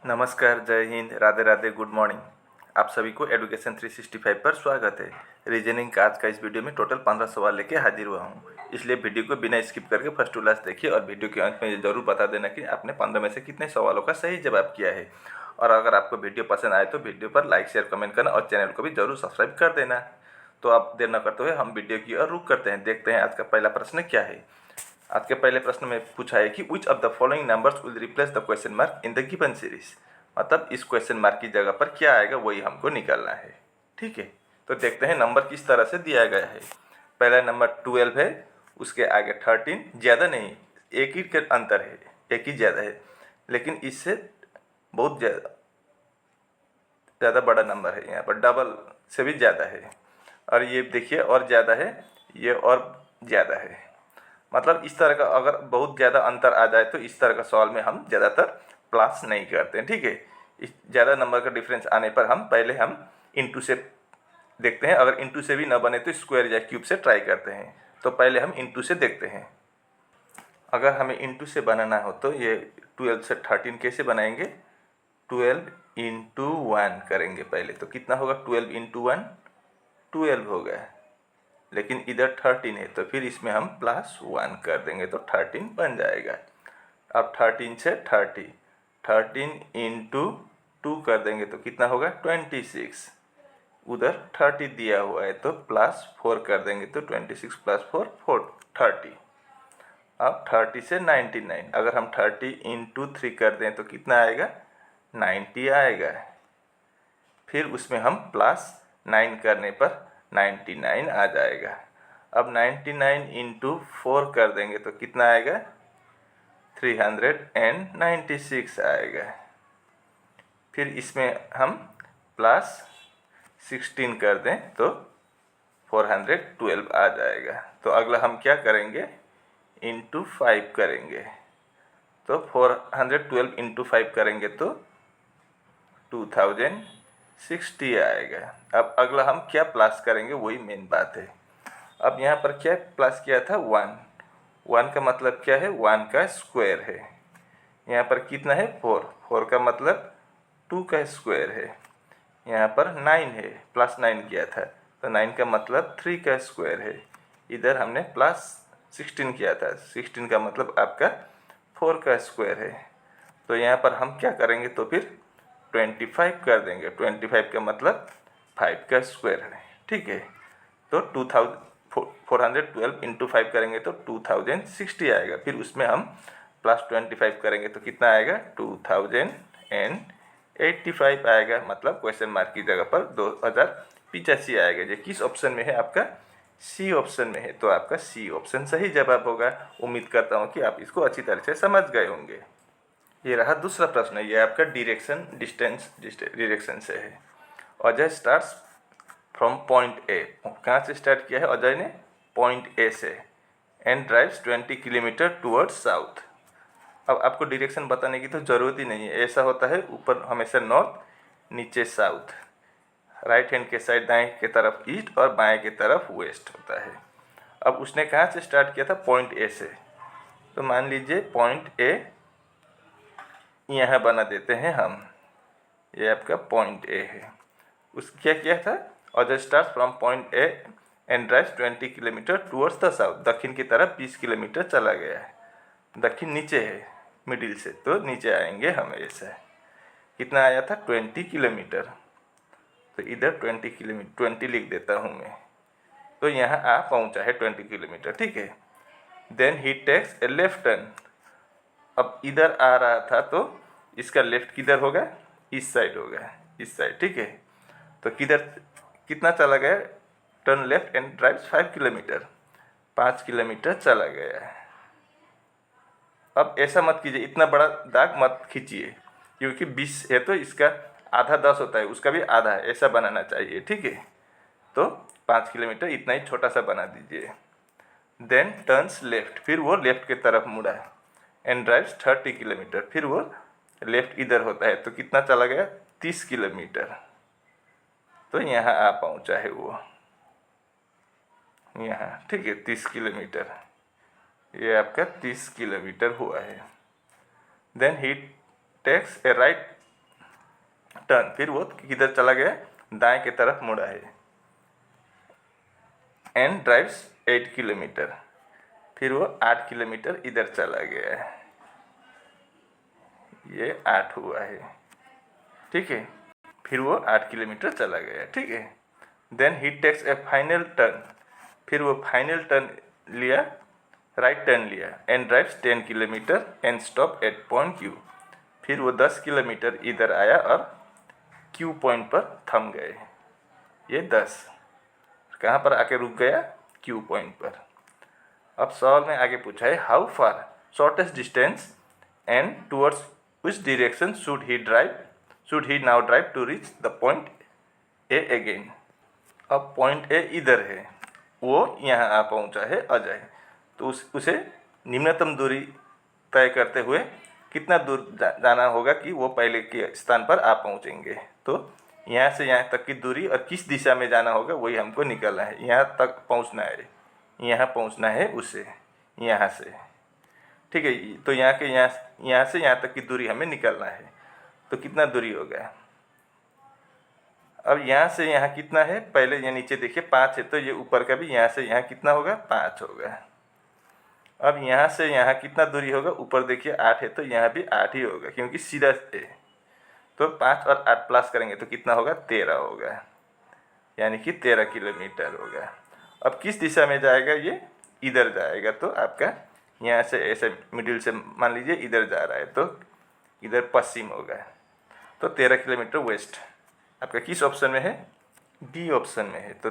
नमस्कार, जय Hind, Radhe Radhe, good morning. आप सभी को एडुकेशन 365 पर स्वागत है। रीजनिंग का आज का इस वीडियो में टोटल 15 सवाल लेके हाजिर हुआ हूँ, इसलिए वीडियो को बिना स्किप करके फर्स्ट टू लास्ट देखिए और वीडियो के अंत में ये जरूर बता देना कि आपने 15 में से कितने सवालों का सही जवाब किया है। और अगर आपको वीडियो पसंद आए तो वीडियो पर लाइक, शेयर, कमेंट करना और चैनल को भी जरूर सब्सक्राइब कर देना। तो आप देर न करते हुए हम वीडियो की ओर रुख करते हैं। देखते हैं आज का पहला प्रश्न क्या है। आज के पहले प्रश्न में पूछा है कि which of the following numbers will replace the question mark in the given series. मतलब इस क्वेश्चन मार्क की जगह पर क्या आएगा वही हमको निकालना है। ठीक है, तो देखते हैं नंबर किस तरह से दिया गया है। पहला नंबर 12 है, उसके आगे 13, ज़्यादा नहीं, एक ही के अंतर है, एक ही ज़्यादा है, लेकिन इससे बहुत ज़्यादा बड़ा नंबर है, यहाँ पर डबल से भी ज़्यादा है। और ये देखिए और ज़्यादा है, ये और ज़्यादा है। मतलब इस तरह का अगर बहुत ज़्यादा अंतर आ जाए तो इस तरह का सवाल में हम ज़्यादातर प्लस नहीं करते हैं। ठीक है, इस ज़्यादा नंबर का डिफरेंस आने पर हम इंटू से देखते हैं। अगर इंटू से भी ना बने तो स्क्वायर या क्यूब से ट्राई करते हैं। तो पहले हम इंटू से देखते हैं। अगर हमें इंटू से बनाना हो तो ये 12 से 13 कैसे बनाएंगे, 12 इंटू 1 करेंगे पहले। तो कितना होगा, 12 इंटू 1 12 होगा, लेकिन इधर 13 है तो फिर इसमें हम +1 कर देंगे तो 13 बन जाएगा। अब 13 से 13 इंटू 2 कर देंगे तो कितना होगा, 26। उधर 30 दिया हुआ है तो +4 कर देंगे तो 26 + 4 30। अब 30 से 99, अगर हम 30 इंटू 3 कर दें तो कितना आएगा, 90 आएगा। फिर उसमें हम +9 करने पर 99 आ जाएगा। अब 99 इंटू 4 कर देंगे तो कितना आएगा, 396 आएगा। फिर इसमें हम +16 कर दें तो 412 आ जाएगा। तो अगला हम क्या करेंगे, इंटू 5 करेंगे। तो 412 इंटू 5 करेंगे तो 2060 आएगा। अब अगला हम क्या प्लस करेंगे वही मेन बात है। अब यहाँ पर क्या प्लस किया था, 1 का मतलब क्या है, 1 का स्क्वायर है। यहाँ पर कितना है, 4 का मतलब 2 का स्क्वायर है। यहाँ पर 9 है, +9 किया था तो 9 का मतलब 3 का स्क्वायर है। इधर हमने +16 किया था, 16 का मतलब आपका 4 का स्क्वायर है। तो यहाँ पर हम क्या करेंगे, तो फिर 25 कर देंगे। 25 का मतलब 5 का स्क्वायर है। ठीक है, तो 412 इंटू 5 करेंगे तो 2060 आएगा। फिर उसमें हम +25 करेंगे तो कितना आएगा, 2085 आएगा। मतलब क्वेश्चन मार्क की जगह पर 2085 आएगा। ये किस ऑप्शन में है, आपका सी ऑप्शन में है। तो आपका सी ऑप्शन सही जवाब होगा। उम्मीद करता हूँ कि आप इसको अच्छी तरह से समझ गए होंगे। ये रहा दूसरा प्रश्न, ये आपका डिरेक्शन से है। Ajay starts from point A, कहाँ से स्टार्ट किया है अजय ने, पॉइंट ए से, and drives 20 kilometre towards south. अब आपको डायरेक्शन बताने की तो ज़रूरत ही नहीं है। ऐसा होता है, ऊपर हमेशा नॉर्थ, नीचे साउथ, राइट हैंड के साइड दाएं के तरफ ईस्ट और बाएं के तरफ वेस्ट होता है। अब उसने कहाँ से स्टार्ट किया था, पॉइंट ए से। तो मान लीजिए पॉइंट ए यहाँ बना देते हैं हम, ये आपका पॉइंट ए है। उस क्या किया था, Ajay start from point A and drives 20 kilometre towards the south. दक्षिण की तरफ 20 किलोमीटर चला गया है। दक्षिण नीचे है मिडिल से, तो नीचे आएंगे हम ऐसा। कितना आया था, 20 किलोमीटर। तो इधर 20 किलोमीटर 20 लिख देता हूँ मैं। तो यहाँ आ पहुँचा है 20 किलोमीटर। ठीक है, then he takes a left turn. अब इधर आ रहा था तो इसका लेफ्ट किधर होगा, इस साइड होगा, इस साइड। ठीक है, तो कितना चला गया, turn left and drives 5 kilometre, 5 kilometre चला गया है। अब ऐसा मत कीजिए, इतना बड़ा दाग मत खींचिए, क्योंकि 20 है तो इसका आधा 10 होता है, उसका भी आधा है, ऐसा बनाना चाहिए। ठीक है, तो 5 किलोमीटर इतना ही छोटा सा बना दीजिए। देन टर्न्स लेफ्ट, फिर वो लेफ्ट की तरफ मुड़ा, एंड ड्राइव्स 30 किलोमीटर, फिर वो लेफ्ट इधर होता है तो कितना चला गया, 30 किलोमीटर। तो यहाँ आ पहुँचा है वो यहाँ। ठीक है, 30 किलोमीटर, ये आपका 30 किलोमीटर हुआ है। Then he takes a right turn, फिर वो किधर चला गया, दाएं की तरफ मुड़ा है। एंड ड्राइव्स 8 किलोमीटर, फिर वो 8 किलोमीटर इधर चला गया है, ये 8 हुआ है, ठीक है। फिर वो 8 किलोमीटर चला गया, ठीक है। Then he takes a final turn, फिर वो फाइनल टर्न लिया, राइट टर्न लिया, and drives 10 kilometres and stop at point Q, फिर वो 10 किलोमीटर इधर आया और क्यू पॉइंट पर थम गए। ये 10 कहाँ पर आके रुक गया, क्यू पॉइंट पर। अब सवाल में आगे पूछा है how far shortest distance and towards which direction should he now drive to reach the point A again. अब पॉइंट ए इधर है, वो यहाँ आ पहुँचा है अजय, तो उसे निम्नतम दूरी तय करते हुए कितना दूर जाना होगा कि वो पहले के स्थान पर आ पहुँचेंगे। तो यहाँ से यहाँ तक की दूरी और किस दिशा में जाना होगा वही हमको निकालना है। यहाँ तक पहुँचना है, यहाँ पहुँचना है उसे, यहाँ से, ठीक है। तो यहाँ से यहाँ तक की दूरी हमें निकालना है। तो कितना दूरी होगा, अब यहाँ से यहाँ कितना है, पहले ये नीचे देखिए 5 है, तो ये ऊपर का भी यहाँ से यहाँ कितना होगा, 5 होगा। अब यहाँ से यहाँ कितना दूरी होगा, ऊपर देखिए 8 है, तो यहाँ भी 8 ही होगा क्योंकि सीधा है। तो 5 और 8 प्लस करेंगे तो कितना होगा, 13 होगा, यानी कि 13 किलोमीटर होगा। अब किस दिशा में जाएगा, ये इधर जाएगा। तो आपका यहाँ से ऐसे मिडिल से मान लीजिए इधर जा रहा है, तो इधर पश्चिम होगा। तो 13 किलोमीटर वेस्ट आपका किस ऑप्शन में है, डी ऑप्शन में है। तो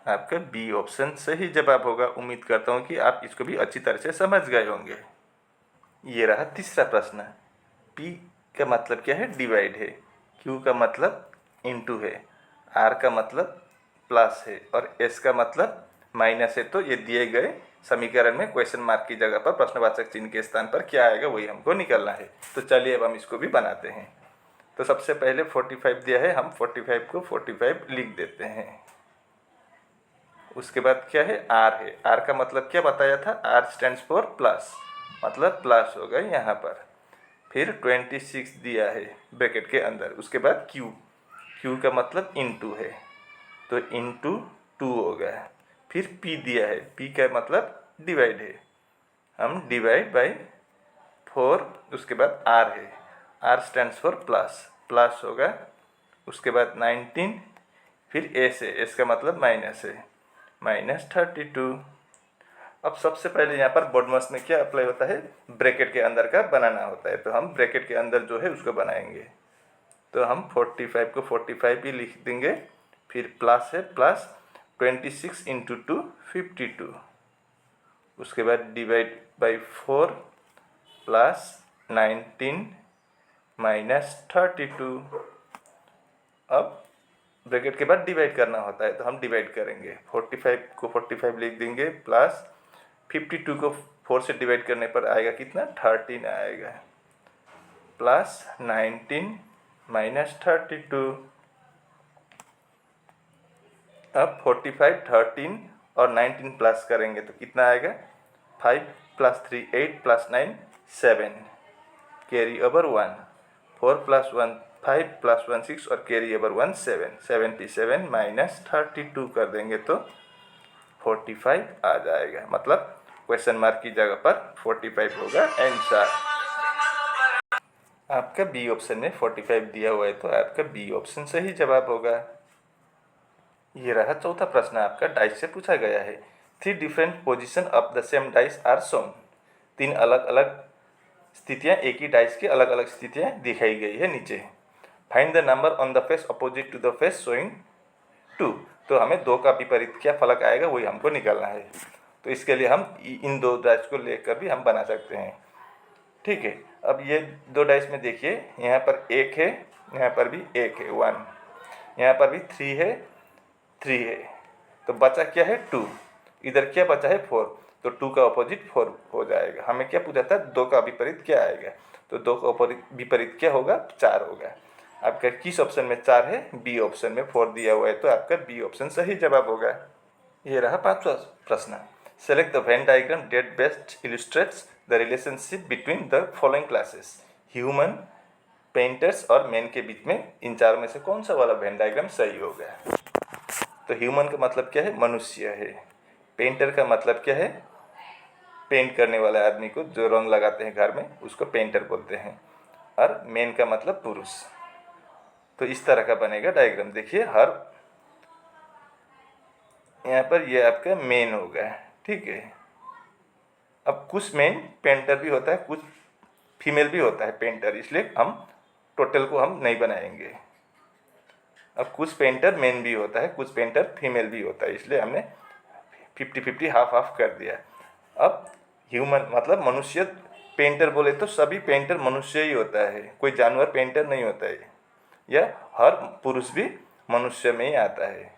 आपका बी ऑप्शन सही जवाब होगा। उम्मीद करता हूँ कि आप इसको भी अच्छी तरह से समझ गए होंगे। ये रहा तीसरा प्रश्न। पी का मतलब क्या है, डिवाइड है। क्यू का मतलब इनटू है। आर का मतलब प्लस है और एस का मतलब माइनस है। तो ये दिए गए समीकरण में क्वेश्चन मार्क की जगह पर प्रश्नवाचक चिन्ह के स्थान पर क्या आएगा वही हमको निकालना है। तो चलिए अब हम इसको भी बनाते हैं। तो सबसे पहले 45 दिया है, हम 45 को 45 लिख देते हैं। उसके बाद क्या है, आर है। आर का मतलब क्या बताया था, आर स्टैंड्स फॉर प्लस, मतलब प्लस होगा यहाँ पर। फिर 26 दिया है ब्रैकेट के अंदर। उसके बाद क्यू, क्यू का मतलब इनटू है, तो इनटू 2 होगा। फिर पी दिया है, पी का मतलब डिवाइड है, हम डिवाइड बाई 4। उसके बाद आर है, R stands for plus, plus होगा। उसके बाद 19, फिर एस है, एस का मतलब माइनस है, -32। अब सबसे पहले यहाँ पर बॉडमस में क्या अप्लाई होता है, ब्रैकेट के अंदर का बनाना होता है। तो हम ब्रैकेट के अंदर जो है उसको बनाएंगे। तो हम 45 को 45 ही लिख देंगे। फिर प्लस है, प्लस 26 इंटू 2 52। उसके बाद डिवाइड बाई 4 प्लस 19 -32। अब ब्रैकेट के बाद डिवाइड करना होता है, तो हम डिवाइड करेंगे। 45 को 45 लिख देंगे, प्लस 52 को 4 से डिवाइड करने पर आएगा कितना, 13 आएगा, प्लस 19 -32। अब 45, 13 और 19 प्लस करेंगे तो कितना आएगा, 5 + 3 8 + 9 7, कैरी ओवर 1, 4 + 1 5 + 1 6 और कैरी ओवर 1 7, 77 -32 कर देंगे तो 45 आ जाएगा। मतलब क्वेश्चन मार्क की जगह पर 45 होगा आंसर। आपका बी ऑप्शन में 45 दिया हुआ है, तो आपका बी ऑप्शन सही जवाब होगा। ये रहा चौथा प्रश्न, आपका डाइस से पूछा गया है। 3 different position of the same dice are shown. 3 अलग अलग स्थितियाँ, एक ही डाइस की अलग अलग स्थितियाँ दिखाई गई है नीचे। Find the number on the face opposite to the face showing 2। तो हमें 2 का विपरीत क्या फलक आएगा वही हमको निकालना है। तो इसके लिए हम इन 2 डाइस को लेकर भी हम बना सकते हैं, ठीक है। अब ये 2 डाइस में देखिए, यहाँ पर 1 है, यहाँ पर भी 1 है 1, यहाँ पर भी 3 है 3 है, तो बचा क्या है 2। इधर क्या बचा है 4, तो 2 का अपोजिट 4 हो जाएगा। हमें क्या पूछा था, 2 का विपरीत क्या आएगा, तो 2 का विपरीत क्या होगा, 4 होगा। आपका किस ऑप्शन में 4 है, बी ऑप्शन में 4 दिया हुआ है, तो आपका बी ऑप्शन सही जवाब होगा। ये रहा 5वां प्रश्न। Select the Venn diagram that best illustrates the relationship between the following classes: human, painters और मैन के बीच में इन चारों में से कौन सा वाला वेन डायग्राम सही होगा? तो ह्यूमन का मतलब क्या है? मनुष्य है। पेंटर का मतलब क्या है? पेंट करने वाला आदमी को, जो रंग लगाते हैं घर में, उसको पेंटर बोलते हैं। और मैन का मतलब पुरुष। तो इस तरह का बनेगा डायग्राम। देखिए, हर यहाँ पर ये आपका मेन होगा, ठीक है। अब कुछ मेन पेंटर भी होता है, कुछ फीमेल भी होता है पेंटर, इसलिए हम टोटल को हम नहीं बनाएंगे। अब कुछ पेंटर मेन भी होता है, कुछ पेंटर फीमेल भी होता है, इसलिए हमने 50-50 हाफ हाफ कर दिया। अब ह्यूमन मतलब मनुष्य पेंटर बोले तो सभी पेंटर मनुष्य ही होता है, कोई जानवर पेंटर नहीं होता है, या हर पुरुष भी मनुष्य में ही आता है।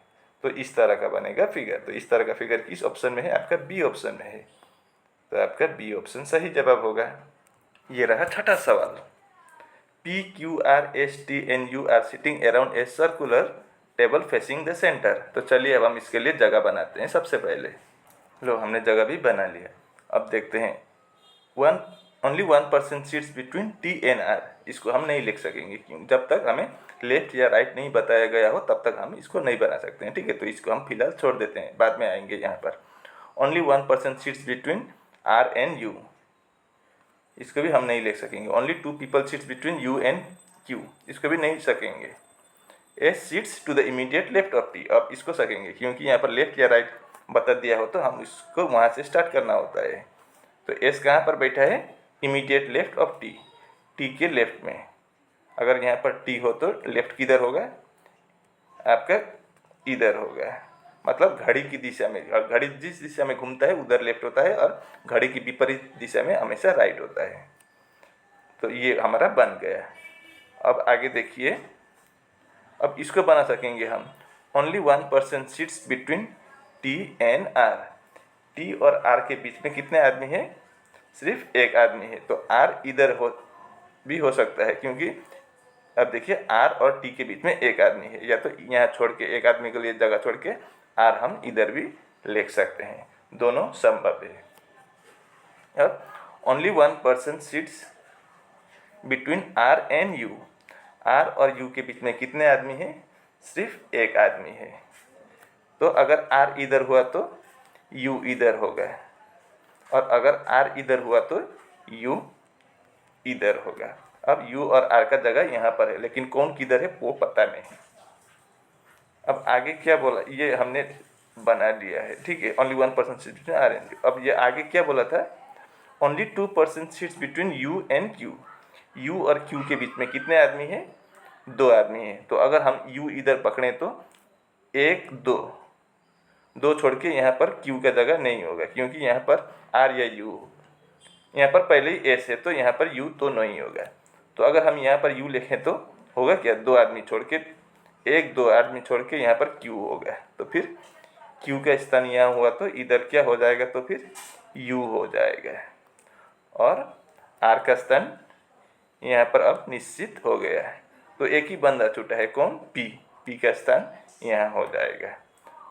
तो इस तरह का बनेगा फिगर। तो इस तरह का फिगर किस ऑप्शन में है? आपका बी ऑप्शन में है। तो आपका बी ऑप्शन सही जवाब होगा। ये रहा छठा सवाल। PQRSTNU are sitting around a circular table facing the centre. तो चलिए अब हम इसके लिए जगह बनाते हैं। सबसे पहले लो, हमने जगह भी बना लिया। अब देखते हैं, only 1% seats between T and R। इसको हम नहीं लिख सकेंगे, क्यों? जब तक हमें लेफ्ट या राइट नहीं बताया गया हो तब तक हम इसको नहीं बना सकते हैं, ठीक है। तो इसको हम फिलहाल छोड़ देते हैं, बाद में आएंगे यहाँ पर। Only 1% seats between R and U, इसको भी हम नहीं लिख सकेंगे। Only 2 people seats between U and Q, इसको भी नहीं सकेंगे। A seats to the immediate left of T, अब इसको सकेंगे, क्योंकि यहाँ पर लेफ्ट या राइट बता दिया हो तो हम इसको वहाँ से स्टार्ट करना होता है। तो एस कहाँ पर बैठा है? Immediate left of T, T के लेफ्ट में। अगर यहाँ पर टी हो तो लेफ्ट किधर होगा? आपका इधर होगा, मतलब घड़ी की दिशा में। घड़ी जिस दिशा में घूमता है उधर लेफ्ट होता है, और घड़ी की विपरीत दिशा में हमेशा राइट होता है। तो ये हमारा बन गया। अब आगे देखिए, अब इसको बना सकेंगे हम। Only 1% seats between T and R. T और आर के बीच में कितने आदमी हैं? सिर्फ एक आदमी है। तो आर इधर भी हो सकता है, क्योंकि अब देखिए आर और टी के बीच में एक आदमी है, या तो यहाँ छोड़ के एक आदमी के लिए जगह छोड़ के आर हम इधर भी लिख सकते हैं, दोनों संभव है। अब only 1% seats between R and U. R और यू के बीच में कितने आदमी हैं? सिर्फ एक आदमी है। तो अगर आर इधर हुआ तो यू इधर होगा, और अगर आर इधर हुआ तो यू इधर होगा। अब यू और आर का जगह यहाँ पर है, लेकिन कौन किधर है वो पता नहीं। अब आगे क्या बोला, ये हमने बना लिया है, ठीक है। Only 1% seats between R and U. अब ये आगे क्या बोला था? Only 2% seats between U and Q. U और क्यू के बीच में कितने आदमी हैं? 2 आदमी हैं। तो अगर हम यू इधर पकड़ें तो 1 2 2 छोड़ के यहाँ पर क्यू का जगह नहीं होगा, क्योंकि यहाँ पर आर या यू, यहाँ पर पहले ही एस है, तो यहाँ पर यू तो नहीं होगा। तो अगर हम यहाँ पर यू लिखें तो होगा क्या? 2 आदमी छोड़ के, 1 2 आदमी छोड़ के यहाँ पर क्यू होगा। तो फिर क्यू का स्थान यहाँ हुआ तो इधर क्या हो जाएगा? तो फिर यू हो जाएगा, और आर का स्थान यहाँ पर अब निश्चित हो गया है। तो एक ही बंदा छूटा है, कौन? पी। पी का स्थान यहाँ हो जाएगा।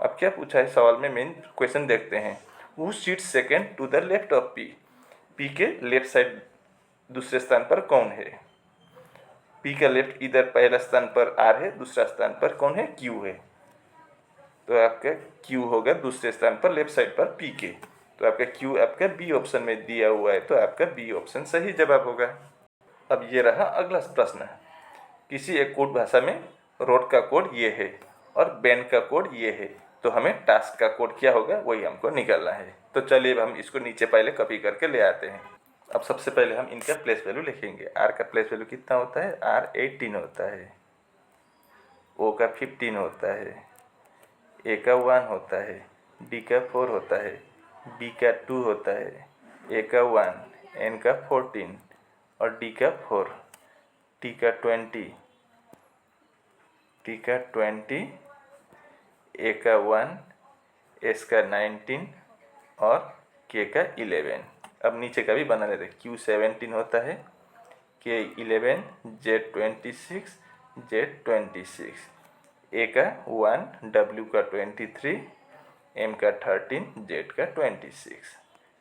अब क्या पूछा है सवाल में? मेन क्वेश्चन देखते हैं। Who sits second to the left of P. P के लेफ्ट साइड दूसरे स्थान पर कौन है? पी का लेफ्ट इधर पहला स्थान पर आर है, दूसरा स्थान पर कौन है? क्यू है। तो आपका क्यू होगा दूसरे स्थान पर लेफ्ट साइड पर पी के। तो आपका क्यू आपका बी ऑप्शन में दिया हुआ है, तो आपका बी ऑप्शन सही जवाब होगा। अब ये रहा अगला प्रश्न। किसी एक कोड भाषा में रोड का कोड ये है और बैंड का कोड ये है, तो हमें टास्क का कोड क्या होगा वही हमको निकालना है। तो चलिए अब हम इसको नीचे पहले कॉपी करके ले आते हैं। अब सबसे पहले हम इनका प्लेस वैल्यू लिखेंगे। आर का प्लेस वैल्यू कितना होता है? आर 18 होता है, ओ का 15 होता है, ए का 1 होता है, डी का 4 होता है, बी का 2 होता है, ए का 1, एन का 14 और डी का 4, टी का 20, टी का 20, ए का 1, एस का 19 और के का 11। अब नीचे का भी बना लेते हैं। क्यू 17 होता है, के 11, जेड 26, जेड 26, ए का 1, डब्ल्यू का 23, एम का 13, जेड का 26।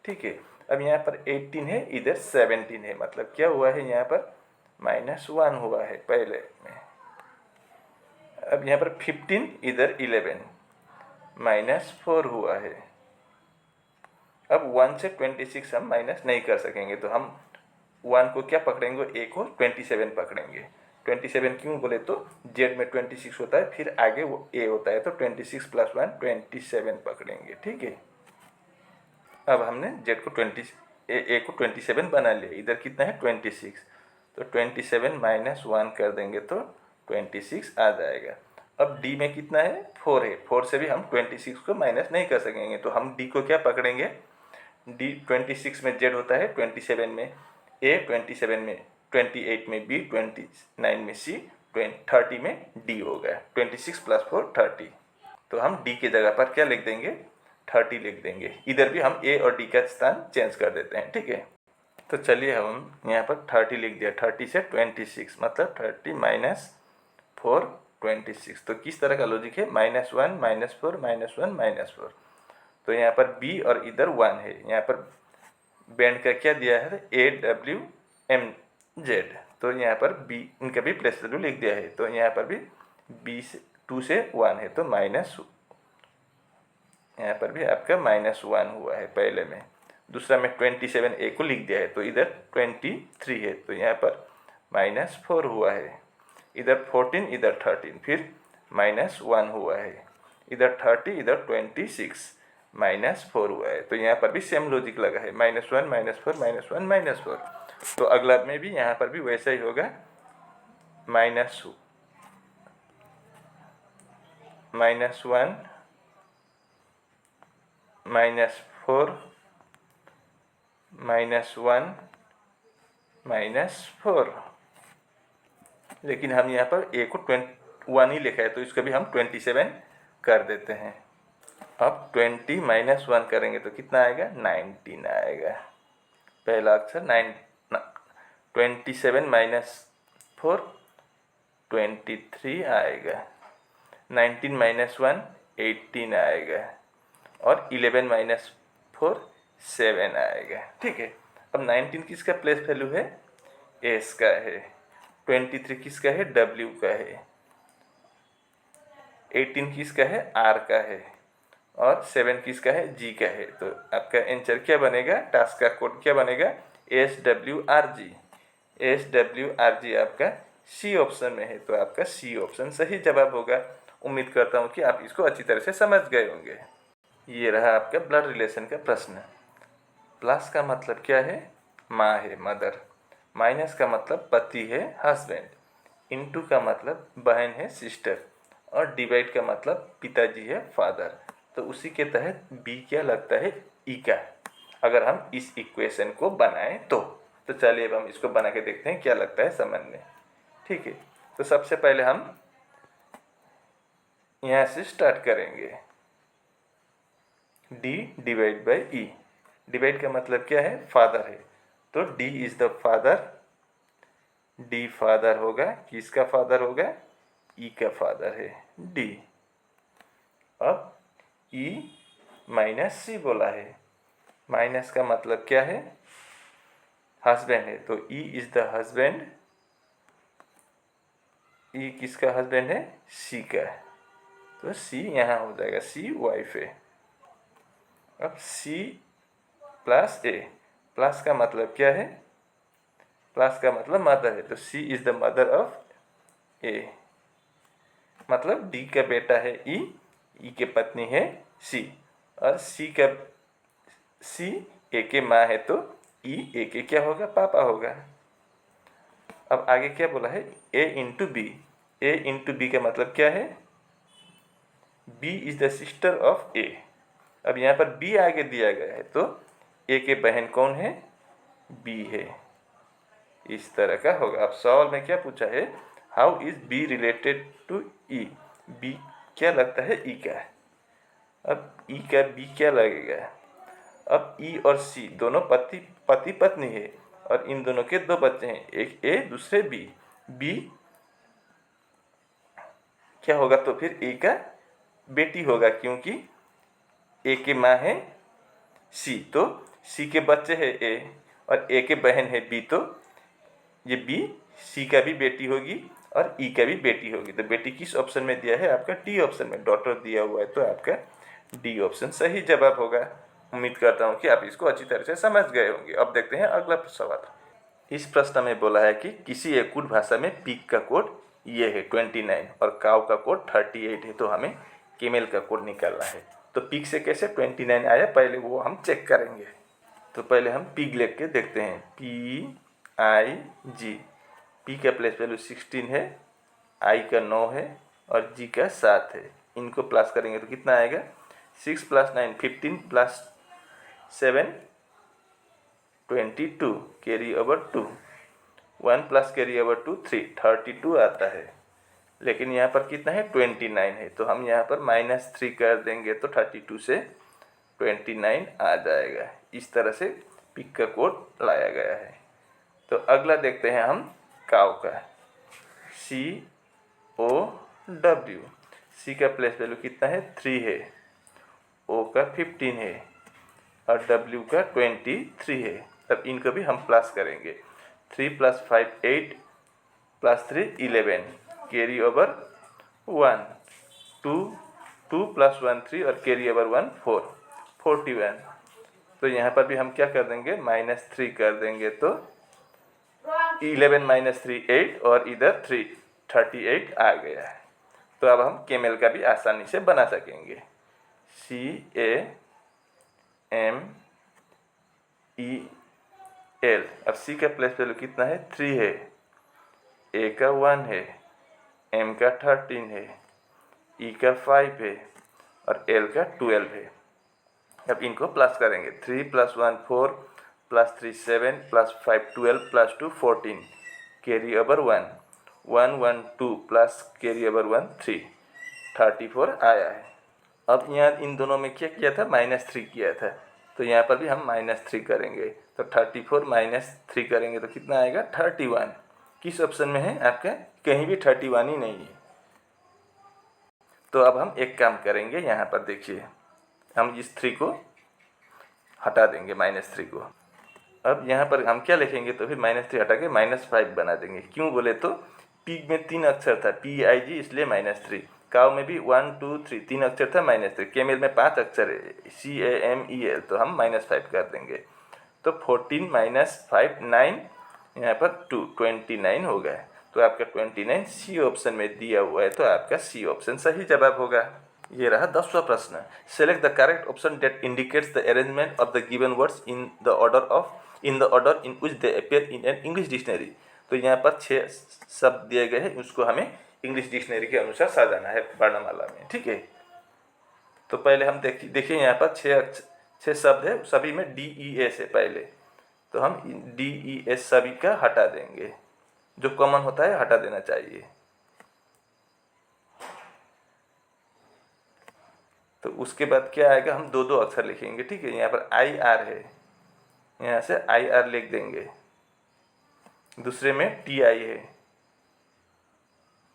ठीक है। अब यहाँ पर 18 है, इधर 17 है, मतलब क्या हुआ है यहाँ पर -1 हुआ है पहले में। अब यहाँ पर 15 इधर 11 -4 हुआ है। अब 1 से 26 हम माइनस नहीं कर सकेंगे, तो हम 1 को क्या पकड़ेंगे, a को 27 पकड़ेंगे। 27 क्यों बोले तो z में 26 होता है, फिर आगे वो a होता है, तो 26 + 1 27 पकड़ेंगे। ठीक है, अब हमने z को a को 27 बना लिया। इधर कितना है 26, तो 27 - 1 कर देंगे तो 26 आ जाएगा। अब d में कितना है 4 है, 4 से भी हम 26 को माइनस नहीं कर सकेंगे, तो हम d को क्या पकड़ेंगे, d 26 में z होता है, 27 में a, 27 में 28 में b, 29 में c, 30 में d होगा। 26 + 4 30, तो हम d की जगह पर क्या लिख देंगे 30 लिख देंगे। इधर भी हम a और d का स्थान चेंज कर देते हैं। ठीक है, तो चलिए हम यहाँ पर 30 लिख दिया। 30 से 26 मतलब 30 - 4 26। तो किस तरह का लॉजिक है, -1 -4 -1 -4। तो यहाँ पर b और इधर 1 है। यहाँ पर बैंड का क्या दिया है AWMZ, तो यहाँ पर b इनका भी प्लेस वैल्यू लिख दिया है। तो यहाँ पर भी b से 2 से 1 है, तो यहाँ पर भी आपका -1 हुआ है पहले में। दूसरा में 27 a को लिख दिया है, तो इधर 23 है, तो यहाँ पर -4 हुआ है। इधर 14 इधर 13, फिर -1 हुआ है। इधर 30 इधर 26 -4 हुआ है। तो यहाँ पर भी सेम लॉजिक लगा है, -1 -4 -1 -4। तो अगला में भी यहाँ पर भी वैसा ही होगा, -1 -4 -1 -4। लेकिन हम यहाँ पर a को 1 ही लिखा है, तो इसको भी हम 27 कर देते हैं। अब 20 - 1 करेंगे तो कितना आएगा 19 आएगा। पहला अक्षर 27 - 4 23 आएगा। 19 - 1 18 आएगा, और 11 - 4 7 आएगा। ठीक है, अब 19 किसका प्लेस वैल्यू है, s का है। 23 किसका है, w का है। 18 किसका है, r का है। और 7 किसका है, g का है। तो आपका आंसर क्या बनेगा, टास्क का कोड क्या बनेगा, SWRG। SWRG आपका सी ऑप्शन में है, तो आपका सी ऑप्शन सही जवाब होगा। उम्मीद करता हूँ कि आप इसको अच्छी तरह से समझ गए होंगे। ये रहा आपका ब्लड रिलेशन का प्रश्न। प्लस का मतलब क्या है, माँ है, मदर। माइनस का मतलब पति है, हस्बैंड। इनटू का मतलब बहन है, सिस्टर। और डिवाइड का मतलब पिताजी है, फादर। तो उसी के तहत बी क्या लगता है, ई का, अगर हम इस इक्वेशन को बनाएं तो चलिए अब हम इसको बना के देखते हैं क्या लगता है समझ में। ठीक है, तो सबसे पहले हम यहाँ से स्टार्ट करेंगे। d divide by E. Divide का मतलब क्या है, फादर है, तो d is the father. d father होगा, किसका फादर होगा, ई का फादर है, d। अब e - c बोला है। माइनस का मतलब क्या है, हस्बैंड है, तो e is the husband. e किसका हस्बैंड है, c का, तो c यहाँ हो जाएगा, c वाइफ है। अब c + a। प्लस का मतलब क्या है, प्लस का मतलब मदर है, तो c is the mother of a। मतलब d का बेटा है e, e के पत्नी है c, और c a के माँ है, तो e a के क्या होगा, पापा होगा। अब आगे क्या बोला है, a into B. a into B का मतलब क्या है, b is the sister of a। अब यहाँ पर b आगे दिया गया है, तो a के बहन कौन है, b है। इस तरह का होगा। अब सवाल में क्या पूछा है, how is b related to e। b क्या लगता है, e का। अब e का b क्या लगेगा। अब e और c दोनों पति पत्नी है, और इन दोनों के दो बच्चे हैं, एक a दूसरे b। b क्या होगा, तो फिर a का बेटी होगा, क्योंकि a की माँ है c, तो c के बच्चे हैं a, और a के बहन है b, तो ये b सी का भी बेटी होगी और ई का भी बेटी होगी। तो बेटी किस ऑप्शन में दिया है? आपका डी ऑप्शन में। डॉटर दिया हुआ है तो आपका डी ऑप्शन सही जवाब होगा। उम्मीद करता हूँ कि आप इसको अच्छी तरह से समझ गए होंगे। अब देखते हैं अगला सवाल। इस प्रश्न में बोला है कि किसी एक कुड भाषा में पिग का कोड ये है 29 और काव का कोड 38 है, तो हमें केमेल का कोड निकालना है। तो पिग से कैसे 29 आया, पहले वो हम चेक करेंगे। तो पहले हम पिग लिख के देखते हैं, PIG। पी का प्लेस वैल्यू 16 है, आई का 9 है और जी का 7 है। इनको प्लस करेंगे तो कितना आएगा? 6 + 9 15 + 7 22, कैरी ओवर 2, 1 + कैरी ओवर 2 3, 32 आता है। लेकिन यहाँ पर कितना है? 29 है, तो हम यहाँ पर -3 कर देंगे तो 32 से 29 आ जाएगा। इस तरह से पिक का कोड लाया गया है। तो अगला देखते हैं हम काव का, COW। सी का प्लेस वैल्यू कितना है? 3 है, ओ का 15 है और W का 23 है। तब इनको भी हम प्लस करेंगे। 3 + 5 8 + 3 11, कैरी ओवर 1, 2 2 + 1 3 और कैरी ओवर 1 4, 41। तो यहाँ पर भी हम क्या कर देंगे? -3 कर देंगे तो 11 - 3 8 और इधर 3 38 आ गया है। तो अब हम केमेल का भी आसानी से बना सकेंगे। CAMEL। अब सी का प्लेस वैल्यू कितना है? 3 है, ए का 1 है, एम का 13 है, ई का 5 है और एल का 12 है। अब इनको प्लस करेंगे। 3 + 1 4 + 3 7 + 5 12 + 2 14, कैरी ओवर 1 1 1 2 + कैरी ओवर 1 3, 34 आया है। अब यहाँ इन दोनों में क्या किया था? -3 किया था, तो यहाँ पर भी हम -3 करेंगे। तो 34 - 3 करेंगे तो कितना आएगा? 31। किस ऑप्शन में है आपका? कहीं भी 31 ही नहीं है। तो अब हम एक काम करेंगे, यहाँ पर देखिए, हम इस 3 को हटा देंगे, -3 को। अब यहाँ पर हम क्या लिखेंगे? तो फिर -3 हटा के -5 बना देंगे। क्यों बोले तो पिग में 3 अक्षर था, PIG, इसलिए -3। काव में भी 1 2 3 3 अक्षर था, -3। केमेल में 5 अक्षर है, CAMEL, तो हम -5 कर देंगे। तो 14 - 5 9, यहाँ पर 2 29 हो गया। तो आपका 29 सी ऑप्शन में दिया हुआ है, तो आपका सी ऑप्शन सही जवाब होगा। ये रहा 10वां प्रश्न। Select the correct option that indicates the arrangement of the given words in the order in which they appear in an English dictionary. तो यहाँ पर 6 शब्द दिए गए हैं, उसको हमें इंग्लिश डिक्शनरी के अनुसार साजाना है वर्णमाला में, ठीक है। तो पहले हम देखिए यहाँ पर 6 शब्द है, सभी में DES है पहले, तो हम DES सभी का हटा देंगे। जो कॉमन होता है हटा देना चाहिए। तो उसके बाद क्या आएगा? हम 2 अक्षर लिखेंगे, ठीक है। यहाँ पर IR है, यहाँ से IR लिख देंगे। दूसरे में TI है,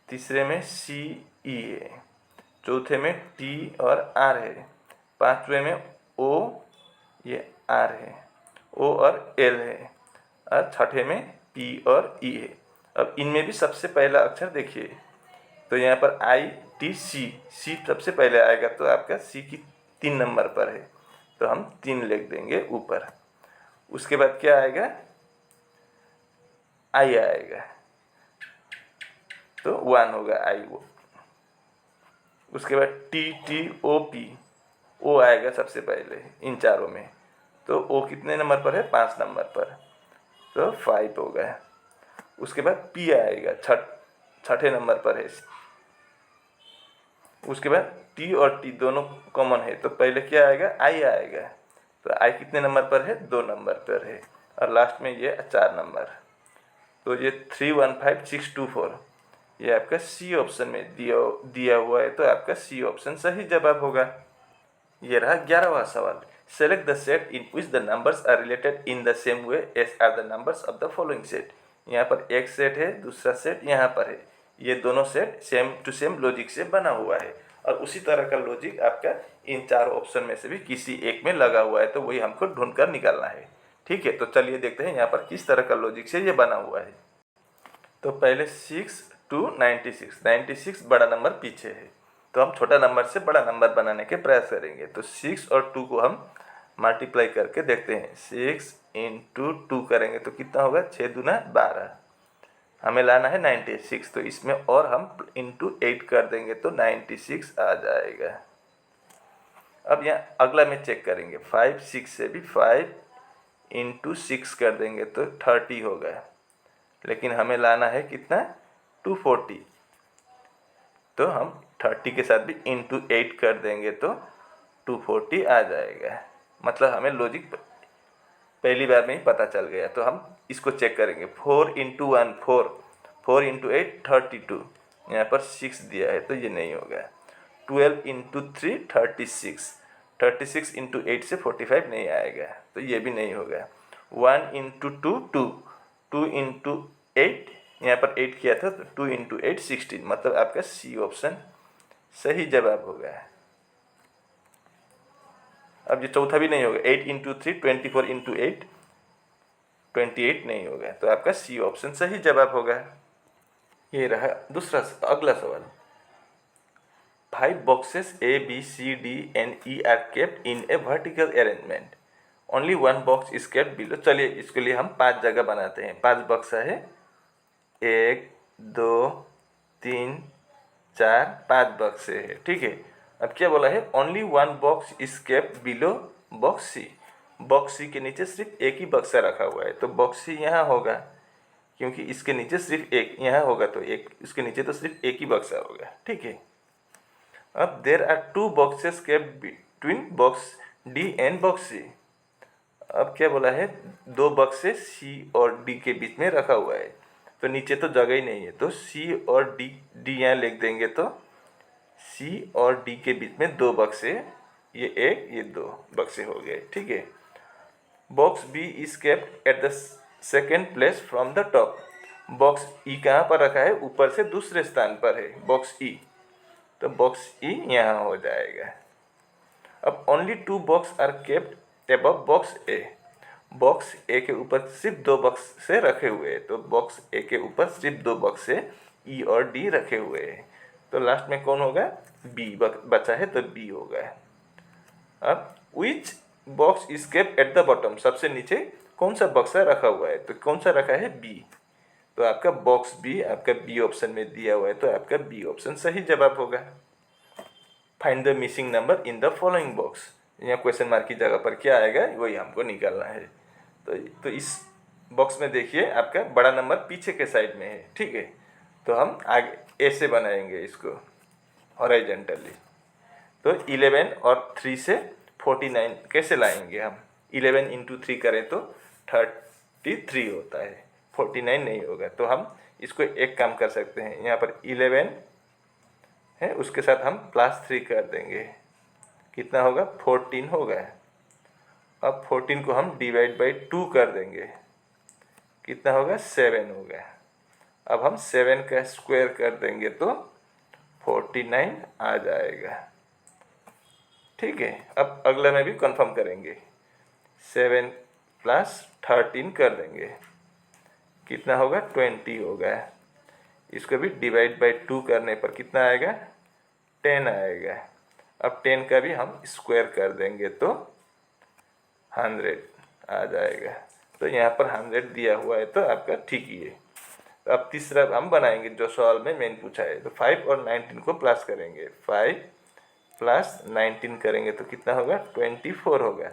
तीसरे में CE है, चौथे में T और R है, पांचवे में O, ये R है, O और L है, और छठे में P और E है। अब इनमें भी सबसे पहला अक्षर देखिए, तो यहाँ पर ITC, C सबसे पहले आएगा, तो आपका C की 3 नंबर पर है, तो हम 3 लिख देंगे ऊपर। उसके बाद क्या आएगा? I आएगा, तो 1 होगा I वो। उसके बाद TTOP, O आएगा सबसे पहले इन चारों में, तो O कितने नंबर पर है? 5 नंबर पर, तो 5 हो गया। उसके बाद P आएगा, छठे नंबर पर है। उसके बाद T और T दोनों कॉमन है, तो पहले क्या आएगा? I आएगा, तो I कितने नंबर पर है? 2 नंबर पर है, और लास्ट में ये 4 नंबर, तो ये 3 1 5 6 2 4, ये आपका सी ऑप्शन में दिया हुआ है, तो आपका सी ऑप्शन सही जवाब होगा। ये रहा 11वां सवाल। Select the set in which the numbers are related in the same way as are the numbers of the following set. यहाँ पर एक सेट है, दूसरा सेट यहाँ पर है, ये दोनों set same to same logic से बना हुआ है, और उसी तरह का लॉजिक आपका इन 4 ऑप्शन में से भी किसी एक में लगा हुआ है, तो वही हमको ढूंढ कर निकालना है, ठीक है। तो चलिए देखते हैं यहाँ पर किस तरह का लॉजिक से ये बना हुआ है। तो पहले 6 to 96, 96 बड़ा नंबर पीछे है, तो हम छोटा नंबर से बड़ा नंबर बनाने के प्रयास करेंगे। तो 6 और 2 को हम मल्टीप्लाई करके देखते हैं। 6 इंटू 2 करेंगे तो कितना होगा, 6 दूना 12। हमें लाना है 96, तो इसमें और हम इंटू 8 कर देंगे तो 96 आ जाएगा। अब यहाँ अगला में चेक करेंगे, 5 6 से भी 5 इंटू 6 कर देंगे तो 30 होगा, लेकिन हमें लाना है कितना, 240। तो हम 30 के साथ भी इंटू 8 कर देंगे तो 240 आ जाएगा। मतलब हमें लॉजिक पहली बार में ही पता चल गया। तो हम इसको चेक करेंगे, 4 इंटू 1 4, 4 इंटू 8 32, यहाँ पर 6 दिया है तो ये नहीं होगा। 12 इंटू 3 36, 36 इंटू 8 से 45 नहीं आएगा तो ये भी नहीं होगा। 1 इंटू 2 2, 2 इंटू 8, यहाँ पर 8 किया था तो 2 इंटू 8 16, मतलब आपका सी ऑप्शन सही जवाब होगा। अब ये चौथा भी नहीं होगा, 8 इंटू 3 24 इंटू 8 28 नहीं होगा, तो आपका सी ऑप्शन सही जवाब होगा। ये रहा दूसरा अगला सवाल। 5 boxes A, B, C, D and E are kept in a vertical arrangement. Only one box is kept below. चलिए इसके लिए हम 5 जगह बनाते हैं। 5 बक्सा है, 1 2 3 4 5 बक्से है, ठीक है। अब क्या बोला है, only one box is kept below box C. Box C के नीचे सिर्फ एक ही बक्सा रखा हुआ है, तो बॉक्स सी यहाँ होगा, क्योंकि इसके नीचे सिर्फ एक यहाँ होगा, तो एक इसके नीचे तो सिर्फ एक ही बक्सा होगा, ठीक है। अब there are 2 boxes kept between box D and box C. अब क्या बोला है, 2 बक्से सी और डी के बीच में रखा हुआ है, तो नीचे तो जगह ही नहीं है, तो सी और डी यहाँ लिख देंगे, तो सी और डी के बीच में 2 बक्से, ये एक ये 2 बक्से हो गए, ठीक है। Box B is kept at the second place from the top. Box E कहाँ पर रखा है, ऊपर से दूसरे स्थान पर है, बॉक्स ई, तो बॉक्स ई यहाँ हो जाएगा। अब only 2 box are kept above box A. Box A के ऊपर सिर्फ 2 बक्स से रखे हुए हैं, तो बॉक्स ए के ऊपर सिर्फ 2 बक्स से ई और डी रखे हुए हैं, तो लास्ट में कौन होगा, बी बचा है, तो बी होगा। अब which box is kept at the bottom, सबसे नीचे कौन सा बक्सा रखा हुआ है, तो कौन सा रखा है, बी, तो आपका बॉक्स बी आपका बी ऑप्शन में दिया हुआ है, तो आपका बी ऑप्शन सही जवाब होगा। Find the missing number in the following box. यहाँ क्वेश्चन मार्क की जगह पर क्या आएगा वही हमको निकालना है। तो इस बॉक्स में देखिए आपका बड़ा नंबर पीछे के साइड में है, ठीक है। तो हम आगे ऐसे बनाएंगे इसको हॉरिजॉन्टली। तो 11 और 3 से 49 कैसे लाएंगे हम, 11 इंटू 3 करें तो 33 होता है, 49 नहीं होगा। तो हम इसको एक काम कर सकते हैं, यहाँ पर 11 है, उसके साथ हम +3 कर देंगे, कितना होगा, 14 होगा। अब 14 को हम डिवाइड बाई 2 कर देंगे, कितना होगा, 7 होगा। अब हम 7 का स्क्वायर कर देंगे तो 49 आ जाएगा, ठीक है। अब अगला में भी कंफर्म करेंगे, 7 + 13 कर देंगे, कितना होगा, 20 होगा। इसको भी डिवाइड बाई 2 करने पर कितना आएगा, 10 आएगा। अब 10 का भी हम स्क्वायर कर देंगे तो 100 आ जाएगा। तो यहाँ पर 100 दिया हुआ है, तो आपका ठीक ही है। तो अब तीसरा हम बनाएंगे जो सवाल में मेन पूछा है। तो 5 और 19 को प्लस करेंगे, 5 + 19 करेंगे तो कितना होगा, 24 होगा।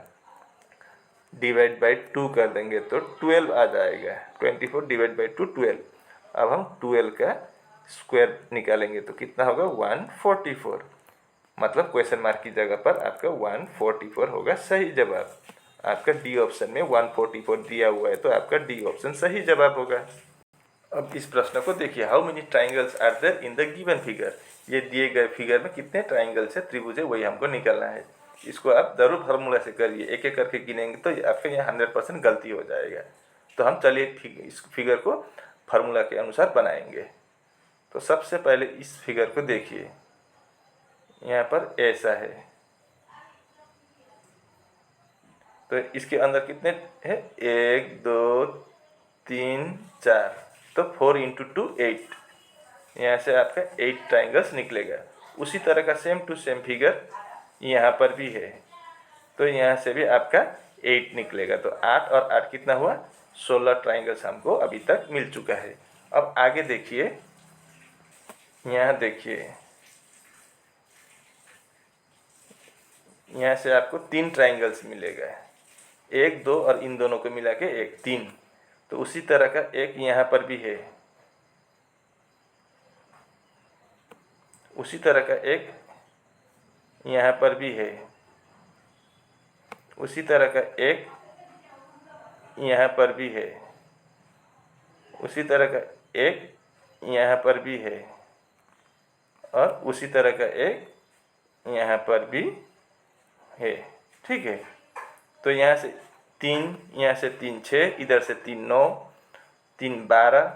डिवाइड बाई 2 कर देंगे तो 12 आ जाएगा, 24 डिवाइड बाई 2 12। अब हम 12 का स्क्वायर निकालेंगे तो कितना होगा, 144। मतलब क्वेश्चन मार्क की जगह पर आपका 144 होगा सही जवाब। आपका डी ऑप्शन में 144 दिया हुआ है, तो आपका डी ऑप्शन सही जवाब होगा। अब इस प्रश्न को देखिए, how many triangles are there in the given figure. ये दिए गए फिगर में कितने ट्राइंगल्स है, त्रिभुज है, वही हमको निकालना है। इसको आप जरूर फार्मूला से करिए, एक एक करके गिनेंगे तो आपके यहाँ 100% गलती हो जाएगा। तो हम चलिए इस फिगर को फार्मूला के अनुसार बनाएंगे। तो सबसे पहले इस फिगर को देखिए, यहाँ पर ऐसा है, तो इसके अंदर कितने हैं, 1 2 3 4, तो 4 इंटू 2 8, यहाँ से आपका 8 ट्राइंगल्स निकलेगा। उसी तरह का सेम टू सेम फिगर यहाँ पर भी है, तो यहाँ से भी आपका 8 निकलेगा। तो 8 और 8 कितना हुआ, 16 ट्राइंगल्स हमको अभी तक मिल चुका है। अब आगे देखिए, यहाँ देखिए, यहाँ से आपको 3 ट्राइंगल्स मिलेगा, 1 2 और इन दोनों को मिला के 1 3। तो उसी तरह का एक यहाँ पर भी है, उसी तरह का एक यहाँ पर भी है, उसी तरह का एक यहाँ पर भी है, उसी तरह का एक यहाँ पर भी है, और उसी तरह का एक यहाँ पर भी है। ठीक है, तो यहाँ से 3, यहाँ से 3 6, इधर से 3 9, 3 12,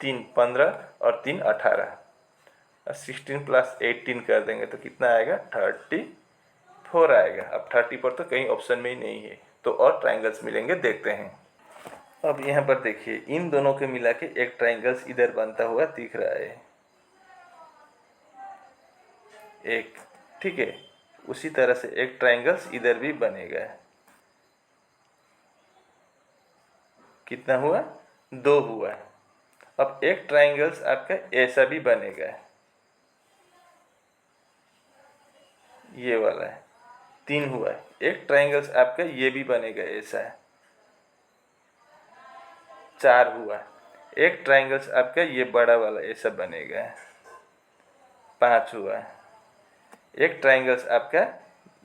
3 15 और 3 18। 16 प्लस 18 कर देंगे तो कितना आएगा, 34 आएगा। अब 34 तो कहीं ऑप्शन में ही नहीं है, तो और ट्राइंगल्स मिलेंगे, देखते हैं। अब यहाँ पर देखिए, इन दोनों के मिला के एक ट्राइंगल्स इधर बनता हुआ दिख रहा है, एक। ठीक है, उसी तरह से एक ट्राइंगल्स इधर भी बनेगा। कितना हुआ, 2 हुआ। अब एक ट्राइंगल्स आपका ऐसा भी बनेगा, ये वाला है, 3 हुआ। एक ट्राइंगल्स आपका ये भी बनेगा ऐसा, 4 हुआ। एक ट्राइंगल्स आपका ये बड़ा वाला ऐसा बनेगा, 5 हुआ। एक ट्राइंगल्स आपका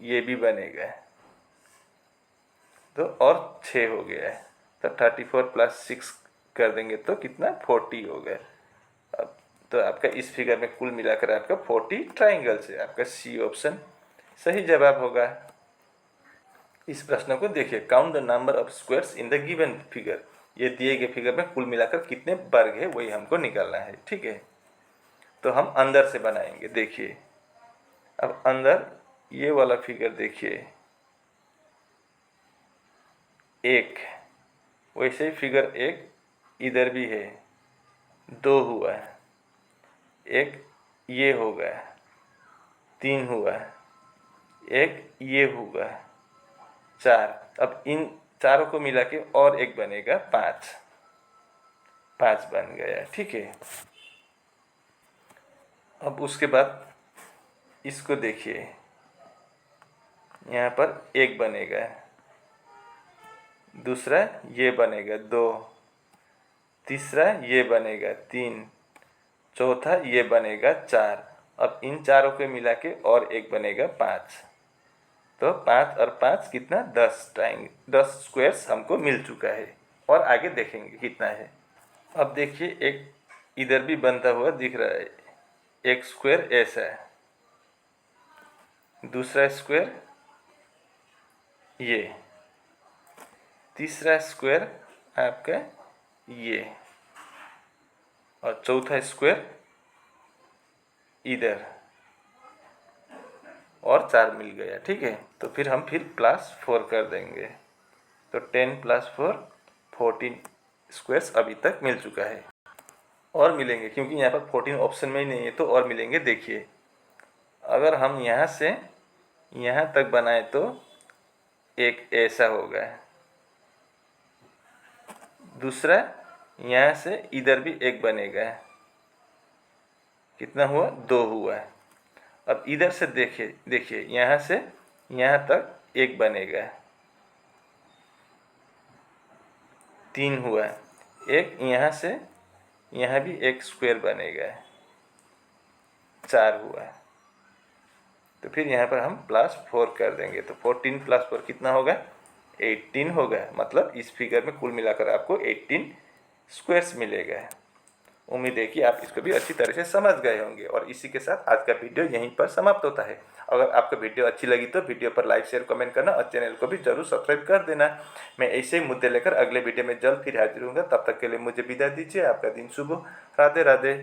ये भी बनेगा, तो और 6 हो गया है। तो 34 प्लस 6 कर देंगे तो कितना, 40 हो गया। अब तो आपका इस फिगर में कुल मिलाकर आपका 40 ट्राइंगल्स है। आपका सी ऑप्शन सही जवाब होगा। इस प्रश्न को देखिए, count the number of squares in the given figure. ये दिए गए फिगर में कुल मिलाकर कितने वर्ग है वही हमको निकालना है। ठीक है, तो हम अंदर से बनाएंगे। देखिए, अब अंदर ये वाला फिगर देखिए, 1, वैसे ही फिगर 1 इधर भी है, 2 हुआ। एक ये होगा, 3 हुआ। एक ये होगा, 4। अब इन चारों को मिला के और एक बनेगा, 5 बन गया। ठीक है, अब उसके बाद इसको देखिए, यहाँ पर 1 बनेगा, दूसरा ये बनेगा 2, तीसरा ये बनेगा 3, चौथा ये बनेगा 4। अब इन चारों को मिला के और एक बनेगा 5। तो 5 और 5 कितना, 10 स्क्वायर्स हमको मिल चुका है। और आगे देखेंगे कितना है। अब देखिए, एक इधर भी बनता हुआ दिख रहा है, एक स्क्वायर ऐसा है, दूसरा स्क्वायर ये, तीसरा स्क्वायर आपका ये, और चौथा स्क्वायर इधर, और 4 मिल गया। ठीक है, तो फिर हम +4 कर देंगे, तो 10 + 4 14 स्क्वायर्स अभी तक मिल चुका है। और मिलेंगे, क्योंकि यहाँ पर 14 ऑप्शन में ही नहीं है, तो और मिलेंगे। देखिए, अगर हम यहाँ से यहाँ तक बनाए तो एक ऐसा होगा, दूसरा यहाँ से इधर भी एक बनेगा, कितना हुआ, 2 हुआ। अब इधर से देखिए यहाँ से यहाँ तक एक बनेगा, 3 हुआ। एक यहाँ से यहाँ भी एक स्क्वायर बनेगा, 4 हुआ। तो फिर यहाँ पर हम +4 कर देंगे, तो 14 + 4 कितना होगा, 18 होगा। मतलब इस फिगर में कुल मिलाकर आपको 18 स्क्वायर्स मिलेगा। उम्मीद है कि आप इसको भी अच्छी तरह से समझ गए होंगे। और इसी के साथ आज का वीडियो यहीं पर समाप्त होता है। अगर आपको वीडियो अच्छी लगी तो वीडियो पर लाइक शेयर कमेंट करना और चैनल को भी जरूर सब्सक्राइब कर देना। मैं ऐसे ही मुद्दे लेकर अगले वीडियो में जल्द फिर हाजिर होऊंगा। तब तक के लिए मुझे विदा दीजिए। आपका दिन शुभ हो। राधे राधे।